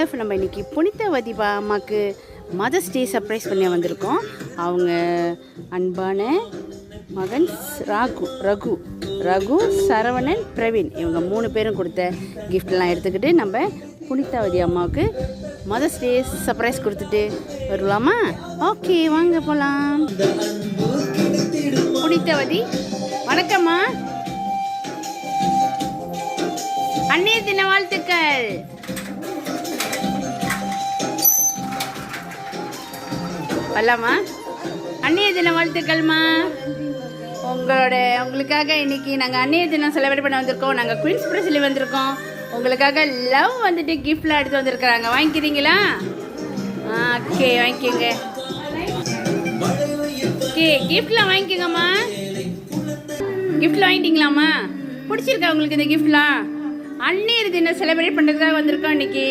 Love. நம்ம இன்றைக்கி புனிதவதி அம்மாவுக்கு மதர்ஸ் டே சர்ப்ரைஸ் பண்ணி வந்திருக்கோம். அவங்க அன்பான மகன் ரகு, சரவணன், பிரவீன் இவங்க 3 பேரும் கொடுத்த கிஃப்ட்லாம் எடுத்துக்கிட்டு நம்ம புனிதவதி அம்மாவுக்கு மதர்ஸ் டே சர்ப்ரைஸ் கொடுத்துட்டு வருவாமா? ஓகே, வாங்க போகலாம். புனிதவதி, வணக்கம்மா. அன்னைய தின வாழ்த்துக்கள். வரலாமா? அன்னைய தின வாழ்த்துக்கள்மா. உங்களுக்காக இன்னைக்கு நாங்கள் அன்னைய தினம் செலிப்ரேட் பண்ண வந்திருக்கோம். நாங்கள் குயின்ஸ் பிரஸ்லி வந்திருக்கோம். உங்களுக்காக லவ் வந்துட்டு கிஃப்ட்லாம் எடுத்து வந்திருக்கிறாங்க. வாங்கிக்கிறீங்களா? ஓகே, வாங்கிக்கோங்க. ஓகே, கிஃப்ட்லாம் வாங்கிக்கோங்கம்மா. கிஃப்ட்லாம் வாங்கிட்டீங்களாம்மா? பிடிச்சிருக்கா உங்களுக்கு இந்த கிஃப்ட்லாம்? அன்னைய தினம் செலிப்ரேட் பண்ணுறதுக்காக வந்திருக்கோம் இன்னைக்கு.